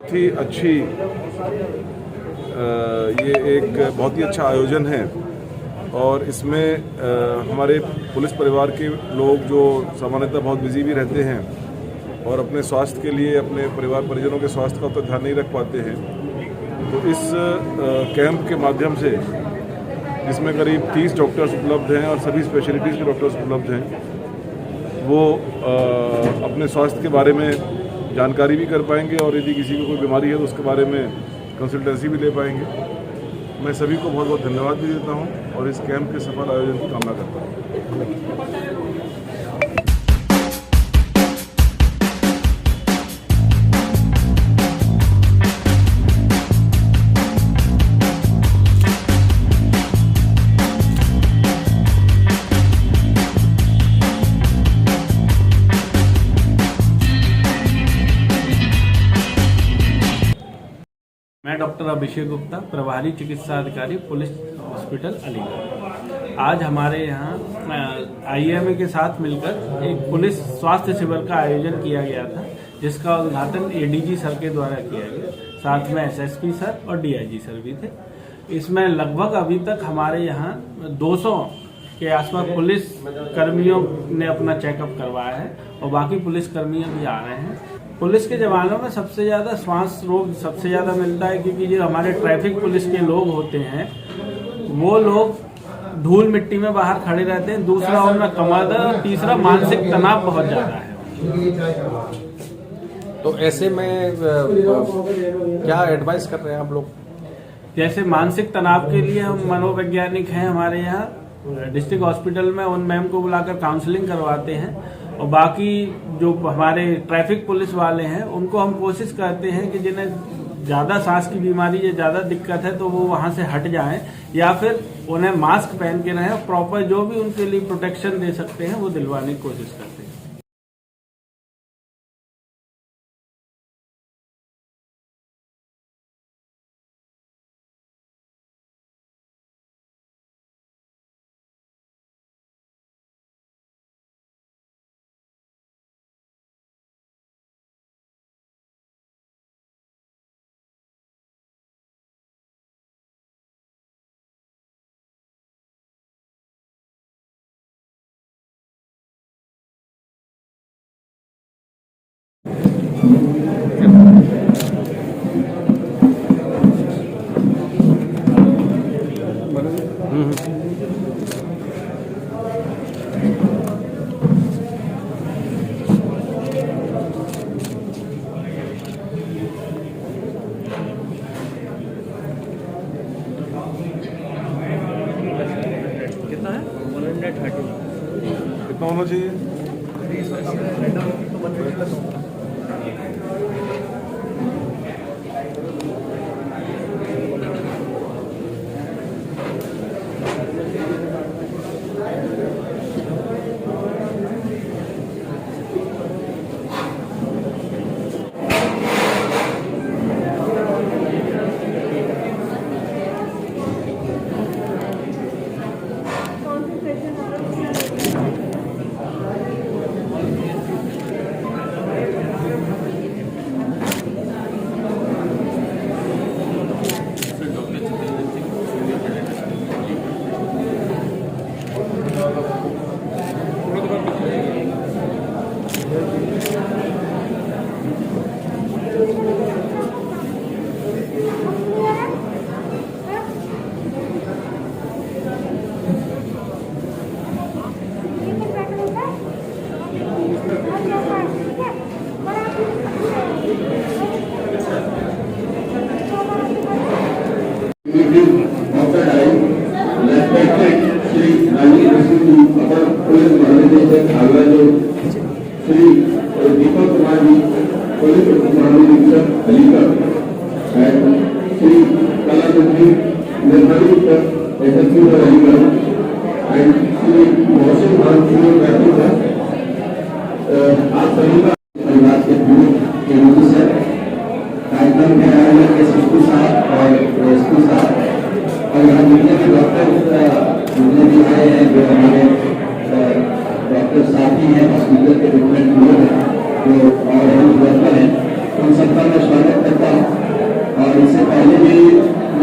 बहुत ही अच्छी ये एक बहुत ही अच्छा आयोजन है और इसमें हमारे पुलिस परिवार के लोग जो सामान्यतः बहुत बिजी भी रहते हैं और अपने स्वास्थ्य के लिए अपने परिवार परिजनों के स्वास्थ्य का तो ध्यान नहीं रख पाते हैं, तो इस कैंप के माध्यम से जिसमें करीब 30 डॉक्टर्स उपलब्ध हैं और सभी स्पेशलिटीज़ के डॉक्टर्स उपलब्ध हैं, वो अपने स्वास्थ्य के बारे में जानकारी भी कर पाएंगे और यदि किसी को कोई बीमारी है तो उसके बारे में कंसल्टेंसी भी ले पाएंगे। मैं सभी को बहुत बहुत धन्यवाद भी देता हूं और इस कैंप के सफल आयोजन की कामना करता हूं। मैं डॉक्टर अभिषेक गुप्ता, प्रभारी चिकित्सा अधिकारी पुलिस हॉस्पिटल अलीगढ़। आज हमारे यहाँ आईएमए के साथ मिलकर एक पुलिस स्वास्थ्य शिविर का आयोजन किया गया था, जिसका उद्घाटन एडीजी सर के द्वारा किया गया। साथ में एसएसपी सर और डीआईजी सर भी थे। इसमें लगभग अभी तक हमारे यहाँ 200 के आसपास पुलिस कर्मियों ने अपना चेकअप करवाया है और बाकी पुलिस कर्मी भी आ रहे हैं। पुलिस के जवानों में सबसे ज़्यादा श्वास रोग सबसे ज़्यादा मिलता है, क्योंकि जो हमारे ट्रैफिक पुलिस के लोग होते हैं वो लोग धूल मिट्टी में बाहर खड़े रहते हैं। दूसरा उनमें कमर दर्द और तीसरा मानसिक तनाव बहुत ज़्यादा है। तो ऐसे में क्या एडवाइस कर रहे हैं आप लोग? जैसे मानसिक तनाव के लिए हम मनोवैज्ञानिक हैं हमारे यहाँ डिस्ट्रिक्ट हॉस्पिटल में, उन मैम को बुलाकर काउंसलिंग करवाते हैं और बाकी जो हमारे ट्रैफिक पुलिस वाले हैं उनको हम कोशिश करते हैं कि जिन्हें ज़्यादा सांस की बीमारी या ज़्यादा दिक्कत है तो वो वहाँ से हट जाएं या फिर उन्हें मास्क पहन के रहें। प्रॉपर जो भी उनके लिए प्रोटेक्शन दे सकते हैं वो दिलवाने की कोशिश करते हैं। कितना है? 130 कितना होना चाहिए? श्री दीपक कुमार जी, पुलिस महानिरीक्षक अलीगढ़, श्री कलामंत्री निर्मली एसएसपी अलीगढ़ एंड श्री मौसम आप सभी का परिवार के पूर्व से कार्यक्रम के आयोजन के शिशु साहब और एसपी साहब और यहाँ जितने भी डॉक्टर जितने भी आए हैं, जो हमारे डॉक्टर साथी हैं, हॉस्पिटल के डिफरेंट लोग हैं जो और हेल्थ वर्कर हैं, उन सबका मैं स्वागत करता हूँ।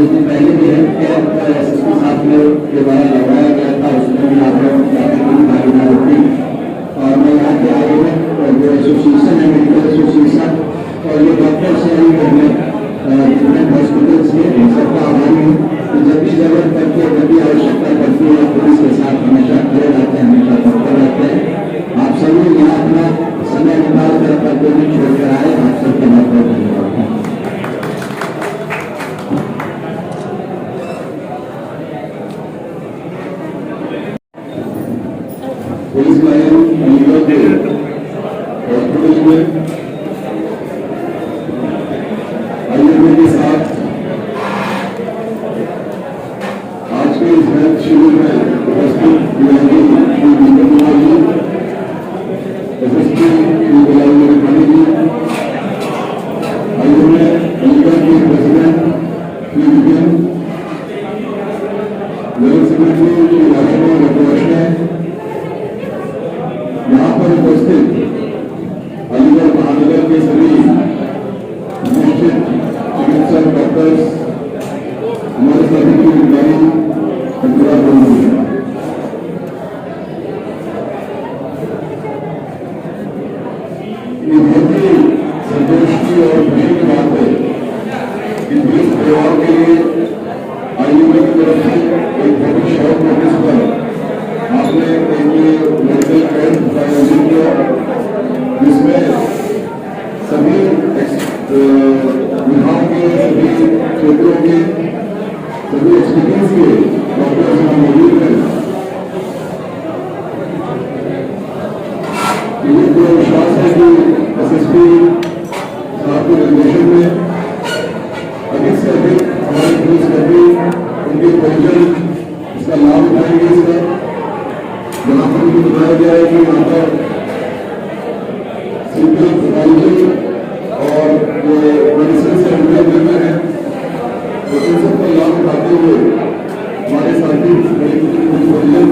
कुछ दिन पहले भी हेल्थ केयर एसएसपी साहब के द्वारा लगाया गया था, उसमें भी आपकी भागीदारी थी। और मैं यहाँ के आगे में जो एसोसिएशन है, मेडिकल एसोसिएशन और ये डॉक्टर्स हैं, डिफरेंट हॉस्पिटल से सबका आभारी हूँ कि जब भी जरूरत पड़ती है, जब भी आवश्यकता पड़ती है, पुलिस के साथ हमेशा खड़े रहते हैं, हमेशा तत्पर रहते हैं। आप सभी यहाँ अपना समय निकाल कर अपना कोई छोड़कर आए, आप सबके बहुत बहुत धन्यवाद। पुलिस लाइन अलीगढ़ के हॉस्पिटल में आईएमए के साथ आज के इस हेल्थ शिविर में उपस्थित एसएसपी रानी जी, आईएमए अलीगढ़ के president Shri Vipin, general secretary Shri Rajendra Ratnavaishnav, यहाँ पर उपस्थित अलीगढ़ महानगर के सभी निश्चित चिकित्सक डॉक्टर्स, हमारे सभी की अधिकारी, ये बहुत ही संतोष की और खुशी की बात है कि पुलिस परिवार के लिए आईएमए की तरफ से एक बहुत ही शॉर्ट नोटिस पर आपने एक मेडिकल कैंप का आयोजन किया, जिसमें सभी विभाग के, सभी क्षेत्रों के, सभी एक्सपीरियंस के डॉक्टर्स यहाँ मौजूद हैं। मुझे पूरा विश्वास है कि एसएसपी साहब के निर्देशन में अधिक से अधिक हमारे पुलिसकर्मी, उनके परिजन इसका लाभ उठाएंगे। इसका जहाँ पर मुझे बताया गया है कि यहाँ पर सिविल पैथोलॉजी और जो मेडिसिन से रिलेटेड है, तो इन सब का लाभ उठाते हुए हमारे साथी परिजन,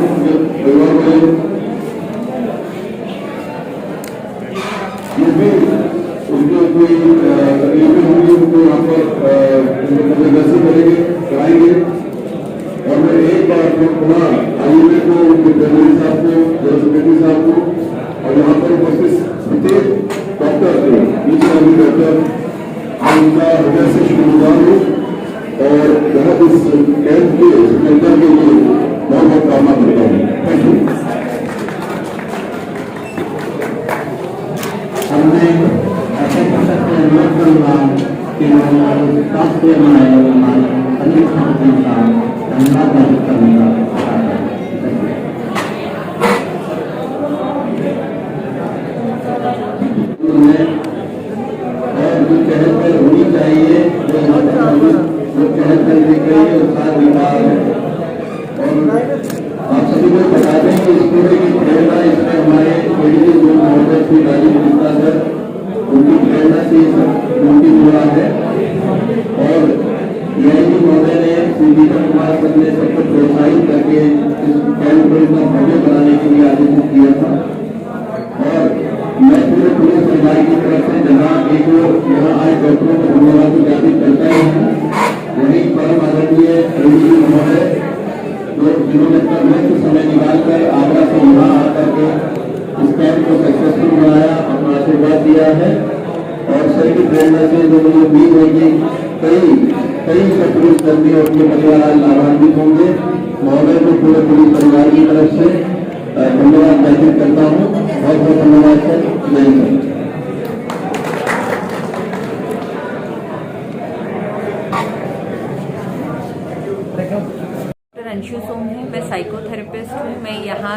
परिवार वाले ये भी उनको कोई तकलीफें होंगी, उनको यहाँ पर दर्शन करेंगे, कराएंगे। और मैं एक बार पुनः आईएमए को, उनके प्रेसिडेंट साहब को, जनरल सेक्रेटरी साहब को और यहाँ पर उपस्थित प्रत्येक डॉक्टर को, ईच एंड एवरी डॉक्टर, मैं उनका हृदय से शुक्रगुजार हूँ और बहुत इस कैंप के सफलता के लिए बहुत बहुत कामना करता हूँ। Thank you. हमने ऐसे अनुरोध करूँगा कि स्वास्थ्य अनेक संगठनों का धन्यवाद व्यक्त करने का और जो चहल पहल होनी चाहिए, जो यहाँ जो चहल पहल दिख रही है उसका विभाग है। और आप सभी को बता दें कि इस पूरे की प्रेरणा इसमें हमारे मेडिकल जो महोदय श्री राजीव गुप्ता सर, उनकी प्रेरणा से उनकी जुड़ा है। और डीआईजी महोदय ने, श्री दीपक कुमार सर ने सबको प्रोत्साहित करके इस कैंप को इतना भव्य बनाने के लिए आदेशित किया था। और मैं पूरे पुलिस परिवार की तरफ से जहाँ एक यहाँ आए डॉक्टरों को धन्यवाद ज्ञापित करता हूँ, वहीं परम आदरणीय डीआईजी महोदय जिन्होंने अपना समय निकालकर आगरा से यहाँ आकर के इस कैंप को सक्सेसफुल बनाया, अपना आशीर्वाद दिया है। और सर की प्रेरणा से जो मुझे उम्मीद है कि कई पुलिसकर्मी और उनके परिवार आज लाभान्वित होंगे। महोदय को पूरे पुलिस परिवार की तरफ से धन्यवाद ज्ञापित करता हूँ। बहुत बहुत धन्यवाद सर। जय हिंद। अंशु सोम है, मैं साइकोथेरेपिस्ट हूँ। मैं यहाँ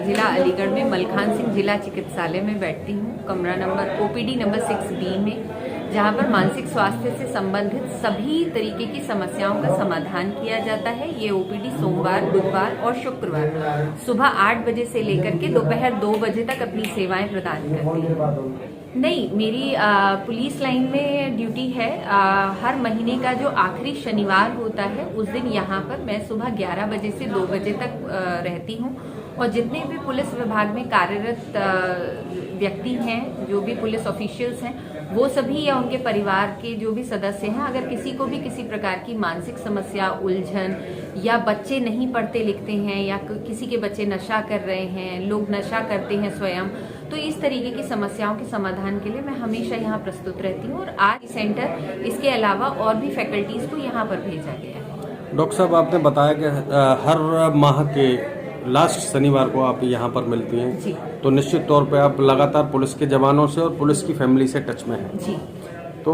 जिला अलीगढ़ में मलखान सिंह जिला चिकित्सालय में बैठती हूँ, कमरा नंबर ओपीडी नंबर 6B में, जहाँ पर मानसिक स्वास्थ्य से संबंधित सभी तरीके की समस्याओं का समाधान किया जाता है। ये ओपीडी सोमवार, बुधवार और शुक्रवार सुबह 8 बजे से लेकर के दोपहर 2 बजे तक अपनी सेवाएं प्रदान करती है। नहीं, मेरी पुलिस लाइन में ड्यूटी है। हर महीने का जो आखिरी शनिवार होता है उस दिन यहाँ पर मैं सुबह 11 बजे से 2 बजे तक रहती हूँ। और जितने भी पुलिस विभाग में कार्यरत व्यक्ति हैं, जो भी पुलिस ऑफिशियल्स हैं, वो सभी या उनके परिवार के जो भी सदस्य हैं, अगर किसी को भी किसी प्रकार की मानसिक समस्या, उलझन, या बच्चे नहीं पढ़ते लिखते हैं, या किसी के बच्चे नशा कर रहे हैं, लोग नशा करते हैं स्वयं, तो इस तरीके की समस्याओं के समाधान के लिए मैं हमेशा यहाँ प्रस्तुत रहती हूँ। और आज सेंटर इसके अलावा और भी फैकल्टीज को यहाँ पर भेजा गया है। डॉक्टर साहब, आपने बताया कि हर माह के लास्ट शनिवार को आप यहाँ पर मिलती हैं जी। तो निश्चित तौर पे आप लगातार पुलिस के जवानों से और पुलिस की फैमिली से टच में हैं। जी। तो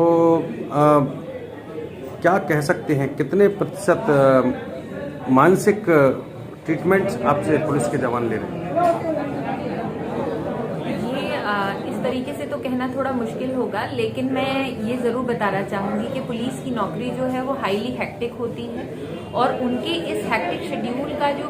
क्या कह सकते हैं, कितने प्रतिशत मानसिक ट्रीटमेंट आपसे पुलिस के जवान ले रहे हैं? ये इस तरीके से तो कहना थोड़ा मुश्किल होगा, लेकिन मैं ये ज़रूर बताना चाहूँगी कि पुलिस की नौकरी जो है वो हाईली हेक्टिक होती है, और उनके इस हेक्टिक शेड्यूल का जो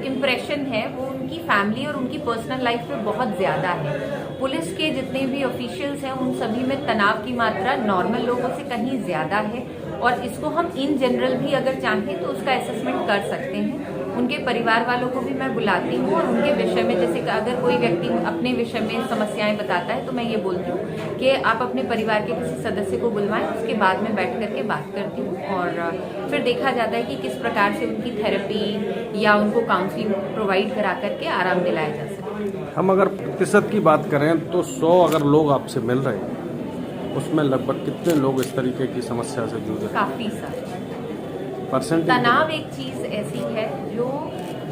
इम्प्रेशन है वो उनकी फैमिली और उनकी पर्सनल लाइफ पे बहुत ज़्यादा है। पुलिस के जितने भी ऑफिशियल्स हैं उन सभी में तनाव की मात्रा नॉर्मल लोगों से कहीं ज़्यादा है, और इसको हम इन जनरल भी अगर चाहें तो उसका असेसमेंट कर सकते हैं। उनके परिवार वालों को भी मैं बुलाती हूँ और उनके विषय में, जैसे कि अगर कोई व्यक्ति अपने विषय में समस्याएं बताता है तो मैं ये बोलती हूँ कि आप अपने परिवार के किसी सदस्य को बुलवाएं, उसके बाद में बैठ करके बात करती हूँ, और फिर देखा जाता है कि किस प्रकार से उनकी थेरेपी या उनको काउंसलिंग प्रोवाइड करा करके आराम दिलाया जा सके। हम अगर प्रतिशत की बात करें तो 100 अगर लोग आपसे मिल रहे हैं उसमें लगभग कितने लोग इस तरीके की समस्या से जूझ रहे हैं? काफ़ी सारे। परसेंटेज? तनाव एक चीज़ ऐसी है जो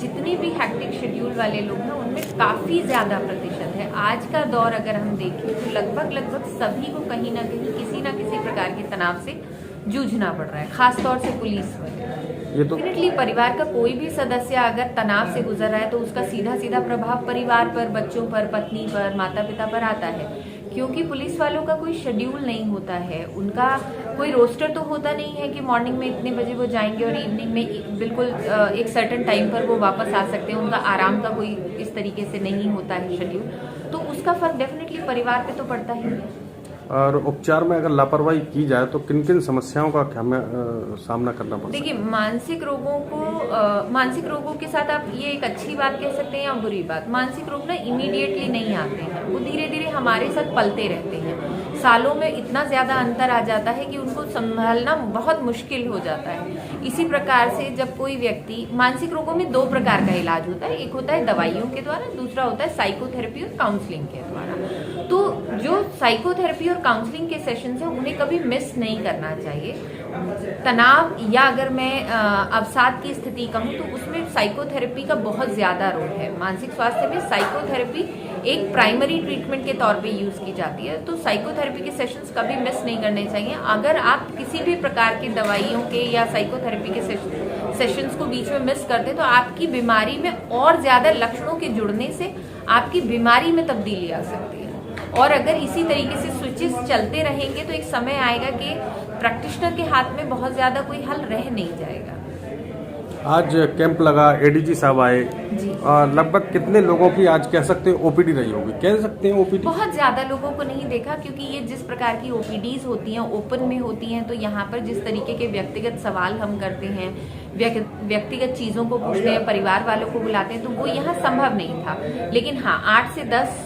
जितने भी हेक्टिक शेड्यूल वाले लोग हैं उनमें काफ़ी ज़्यादा प्रतिशत है। आज का दौर अगर हम देखें तो लगभग सभी को कहीं ना कहीं किसी ना किसी प्रकार के तनाव से जूझना पड़ रहा है, खास तौर से पुलिस वाले। ये तो डेफिनेटली परिवार का कोई भी सदस्य अगर तनाव से गुजर रहा है तो उसका सीधा सीधा प्रभाव परिवार पर, बच्चों पर, पत्नी पर, माता पिता पर आता है, क्योंकि पुलिस वालों का कोई शेड्यूल नहीं होता है, उनका कोई रोस्टर तो होता नहीं है कि मॉर्निंग में इतने बजे वो जाएंगे और इवनिंग में बिल्कुल एक सर्टेन टाइम पर वो वापस आ सकते हैं। उनका आराम का कोई इस तरीके से नहीं होता है शेड्यूल, तो उसका फर्क डेफिनेटली परिवार पे तो पड़ता ही है। और उपचार में अगर लापरवाही की जाए तो किन किन समस्याओं का हमें सामना करना पड़ता है? देखिए, मानसिक रोगों के साथ आप ये एक अच्छी बात कह सकते हैं या बुरी बात। मानसिक रोग ना इमीडिएटली नहीं आते हैं, वो धीरे धीरे हमारे साथ पलते रहते हैं। सालों में इतना ज्यादा अंतर आ जाता है कि उनको संभालना बहुत मुश्किल हो जाता है। इसी प्रकार से जब कोई व्यक्ति, मानसिक रोगों में 2 प्रकार का इलाज होता है, एक होता है दवाइयों के द्वारा, दूसरा होता है साइकोथेरेपी और काउंसलिंग के द्वारा। तो जो साइकोथेरेपी और काउंसलिंग के सेशंस हैं उन्हें कभी मिस नहीं करना चाहिए। तनाव या अगर मैं अवसाद की स्थिति कहूँ तो उसमें साइकोथेरेपी का बहुत ज़्यादा रोल है। मानसिक स्वास्थ्य में साइकोथेरेपी एक प्राइमरी ट्रीटमेंट के तौर पे यूज़ की जाती है, तो साइकोथेरेपी के सेशंस कभी मिस नहीं करने चाहिए। अगर आप किसी भी प्रकार की दवाइयों के या साइकोथेरेपी के सेशंस को बीच में मिस करते तो आपकी बीमारी में और ज़्यादा लक्षणों के जुड़ने से आपकी बीमारी में तब्दीली आ सकती है। और अगर इसी तरीके से स्विचेस चलते रहेंगे तो एक समय आएगा कि प्रैक्टिशनर के हाथ में बहुत ज़्यादा कोई हल रह नहीं जाएगा। आज कैंप लगा, एडीजी साहब आए, लगभग कितने लोगों की आज कह सकते हैं ओपीडी रही होगी? कह सकते हैं ओपीडी बहुत ज़्यादा लोगों को नहीं देखा, क्योंकि ये जिस प्रकार की ओपीडीज होती हैं ओपन में होती हैं, तो यहाँ पर जिस तरीके के व्यक्तिगत सवाल हम करते हैं, व्यक्तिगत चीज़ों को पूछते हैं, परिवार वालों को बुलाते हैं, तो वो यहाँ संभव नहीं था। लेकिन हाँ, 8 से 10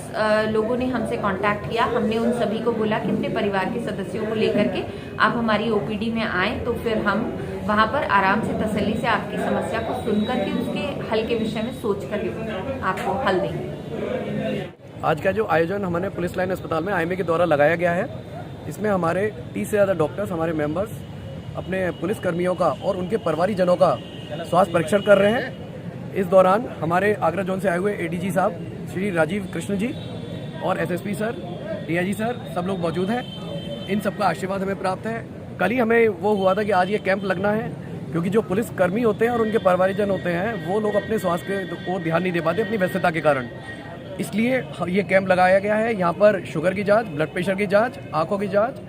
लोगों ने हमसे कांटेक्ट किया। हमने उन सभी को बोला कि अपने परिवार के सदस्यों को लेकर के आप हमारी ओपीडी में आएँ, तो फिर हम वहाँ पर आराम से तसल्ली से आपकी समस्या को सुन करके उसके हल के विषय में सोच कर आपको हल देंगे। आज का जो आयोजन हमारे पुलिस लाइन अस्पताल में आईएमए के द्वारा लगाया गया है, इसमें हमारे 30 से ज़्यादा डॉक्टर्स, हमारे मेंबर्स अपने पुलिस कर्मियों का और उनके परिवारीजनों का स्वास्थ्य परीक्षण कर रहे हैं। इस दौरान हमारे आगरा जोन से आए हुए एडीजी साहब श्री राजीव कृष्ण जी और एसएसपी सर, डीआईजी सर, सब लोग मौजूद हैं। इन सबका आशीर्वाद हमें प्राप्त है। कल ही हमें वो हुआ था कि आज ये कैंप लगना है, क्योंकि जो पुलिस कर्मी होते हैं और उनके परिवारीजन होते हैं वो लोग अपने स्वास्थ्य को ध्यान नहीं दे पाते अपनी व्यस्तता के कारण। इसलिए ये कैंप लगाया गया है। यहाँ पर शुगर की जांच, ब्लड प्रेशर की जांच, आंखों की जांच,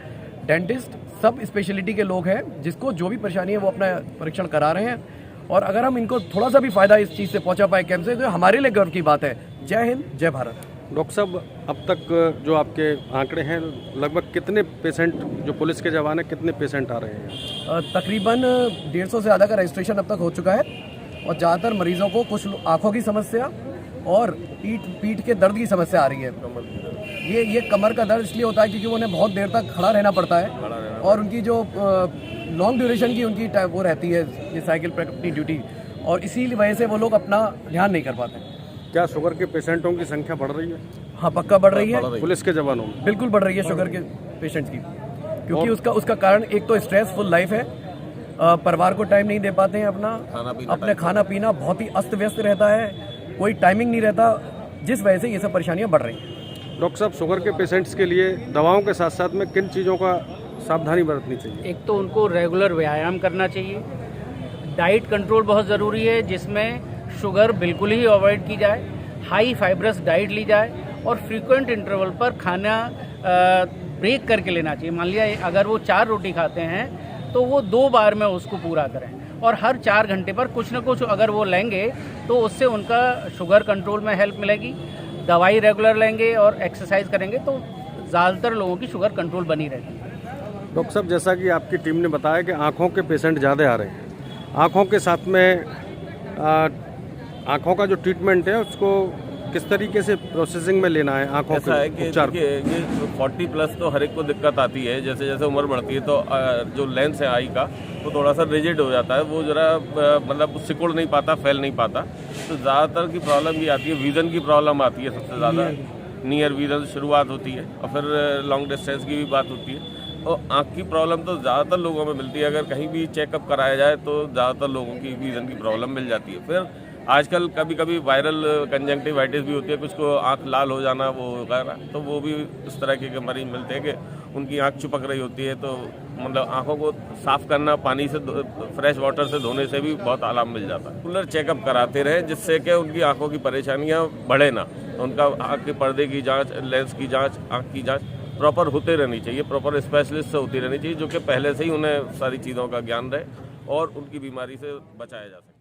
डेंटिस्ट, सब स्पेशलिटी के लोग हैं, जिसको जो भी परेशानी है वो अपना परीक्षण करा रहे हैं। और अगर हम इनको थोड़ा सा भी फायदा इस चीज़ से पहुँचा पाए कैंप से, तो हमारे लिए गर्व की बात है। जय हिंद, जय भारत। डॉक्टर साहब, अब तक जो आपके आंकड़े हैं, लगभग कितने पेशेंट जो पुलिस के जवान हैं, कितने पेशेंट आ रहे हैं? तकरीबन 150 से ज़्यादा का रजिस्ट्रेशन अब तक हो चुका है, और ज़्यादातर मरीजों को कुछ आंखों की समस्या और पीठ के दर्द की समस्या आ रही है। ये कमर का दर्द इसलिए होता है क्योंकि उन्हें बहुत देर तक खड़ा रहना पड़ता है और उनकी जो लॉन्ग ड्यूरेशन की उनकी वो रहती है ये साइकिल पर अपनी ड्यूटी, और इसी वजह से वो लोग अपना ध्यान नहीं कर पाते। क्या शुगर के पेशेंटों की संख्या बढ़ रही है? हाँ, पक्का बढ़ रही है। पुलिस के जवानों में बिल्कुल बढ़ रही है शुगर के पेशेंट्स की, क्योंकि उसका कारण एक तो स्ट्रेसफुल लाइफ है, परिवार को टाइम नहीं दे पाते हैं अपने खाना पीना बहुत ही अस्त व्यस्त रहता है, कोई टाइमिंग नहीं रहता, जिस वजह से ये सब परेशानियां बढ़ रही हैं। डॉक्टर साहब, शुगर के पेशेंट्स के लिए दवाओं के साथ साथ में किन चीज़ों का सावधानी बरतनी चाहिए? एक तो उनको रेगुलर व्यायाम करना चाहिए, डाइट कंट्रोल बहुत ज़रूरी है जिसमें शुगर बिल्कुल ही अवॉइड की जाए, हाई फाइब्रस डाइट ली जाए और फ्रीक्वेंट इंटरवल पर खाना ब्रेक करके लेना चाहिए। मान लिया अगर वो 4 रोटी खाते हैं तो वो 2 बार में उसको पूरा करें, और हर 4 घंटे पर कुछ न कुछ अगर वो लेंगे तो उससे उनका शुगर कंट्रोल में हेल्प मिलेगी। दवाई रेगुलर लेंगे और एक्सरसाइज करेंगे तो ज़्यादातर लोगों की शुगर कंट्रोल बनी रहती है। डॉक्टर साहब, जैसा कि आपकी टीम ने बताया कि आँखों के पेशेंट ज़्यादा आ रहे हैं, आँखों के साथ में आँखों का जो ट्रीटमेंट है उसको किस तरीके से प्रोसेसिंग में लेना है? आँखों ऐसा है कि उपचार देखिए, ये 40 प्लस तो हर एक को दिक्कत आती है, जैसे जैसे उम्र बढ़ती है तो जो लेंस है आई का वो थोड़ा सा रिजिड हो जाता है, वो जरा मतलब सिकुड़ नहीं पाता, फैल नहीं पाता, तो ज़्यादातर की प्रॉब्लम ये आती है, विज़न की प्रॉब्लम आती है सबसे ज़्यादा, नियर विज़न शुरुआत होती है और फिर लॉन्ग डिस्टेंस की भी बात होती है। और आँख की प्रॉब्लम तो ज़्यादातर लोगों में मिलती है, अगर कहीं भी चेकअप कराया जाए तो ज़्यादातर लोगों की विज़न की प्रॉब्लम मिल जाती है। फिर आजकल कभी कभी वायरल कंजंक्टिवाइटिस भी होती है, कुछ को आँख लाल हो जाना वो वगैरह, तो वो भी इस तरह के मरीज मिलते हैं कि उनकी आँख चिपक रही होती है, तो मतलब आँखों को साफ़ करना पानी से फ्रेश वाटर से धोने से भी बहुत आराम मिल जाता है। रेगुलर चेकअप कराते रहे जिससे कि उनकी आँखों की परेशानियाँ बढ़े ना, उनका आँख के पर्दे की जाँच, लेंस की जाँच, आँख की जाँच प्रॉपर होते रहनी चाहिए, प्रॉपर स्पेशलिस्ट से होती रहनी चाहिए, जो कि पहले से ही उन्हें सारी चीज़ों का ज्ञान रहे और उनकी बीमारी से बचाया जा सके।